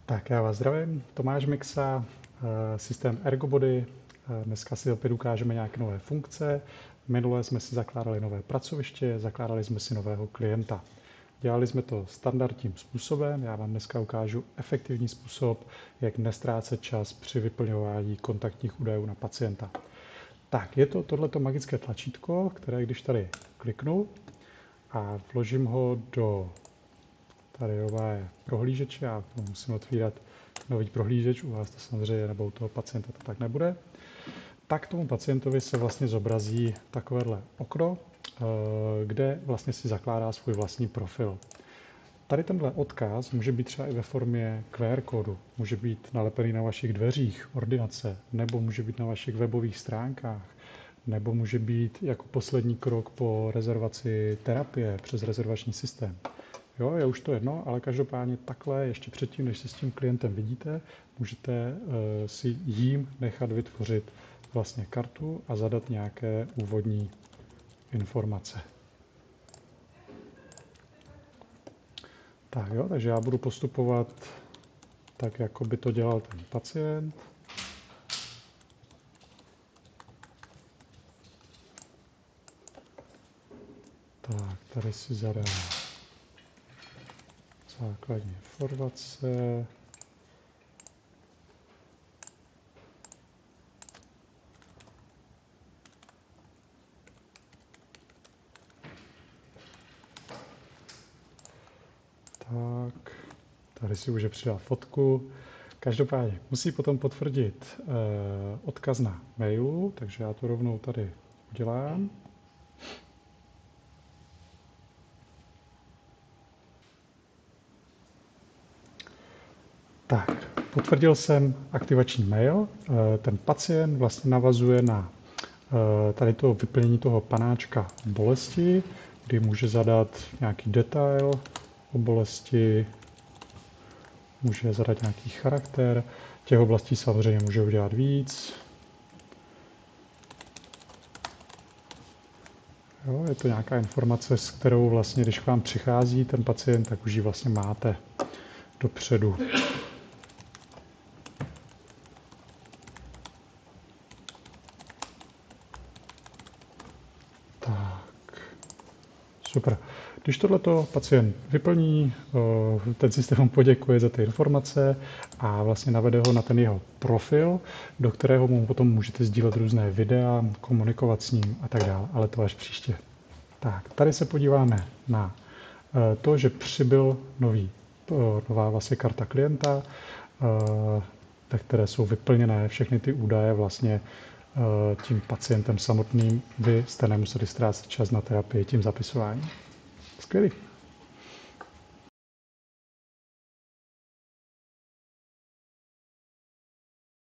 Tak já vás zdravím, Tomáš Miksa, systém Ergobody. Dneska si opět ukážeme nějaké nové funkce. Minule jsme si zakládali nové pracoviště, zakládali jsme si nového klienta. Dělali jsme to standardním způsobem. Já vám dneska ukážu efektivní způsob, jak nestrácet čas při vyplňování kontaktních údajů na pacienta. Tak, je to tohleto magické tlačítko, které když tady kliknu a vložím ho do tady nové prohlížeče, já musím otvírat nový prohlížeč, u vás to samozřejmě, nebo u toho pacienta to tak nebude, tak tomu pacientovi se vlastně zobrazí takovéhle okno, kde vlastně si zakládá svůj vlastní profil. Tady tenhle odkaz může být třeba i ve formě QR kódu, může být nalepený na vašich dveřích ordinace, nebo může být na vašich webových stránkách, nebo může být jako poslední krok po rezervaci terapie přes rezervační systém. Jo, je už to jedno, ale každopádně takhle ještě předtím, než se s tím klientem vidíte, můžete si jím nechat vytvořit vlastně kartu a zadat nějaké úvodní informace. Tak jo, takže já budu postupovat tak, jako by to dělal ten pacient. Tak, tady si zadám základní informace. Tak, tady si může přidat fotku. Každopádně musí potom potvrdit odkaz na mailu, takže já to rovnou tady udělám. Tak, potvrdil jsem aktivační mail. Ten pacient vlastně navazuje na tady to vyplnění toho panáčka bolesti, kdy může zadat nějaký detail o bolesti, může zadat nějaký charakter. Těch oblastí samozřejmě může udělat víc. Jo, je to nějaká informace, s kterou vlastně, když k vám přichází ten pacient, tak už ji vlastně máte dopředu. Tak, super. Když tohleto pacient vyplní, ten systém mu poděkuje za ty informace a vlastně navede ho na ten jeho profil, do kterého mu potom můžete sdílet různé videa, komunikovat s ním a tak dále, ale to až příště. Tak, tady se podíváme na to, že přibyl nová vlastně karta klienta, ve které jsou vyplněné všechny ty údaje vlastně tím pacientem samotným. Vy jste nemuseli ztrácet čas na terapii tím zapisováním. Skvělý.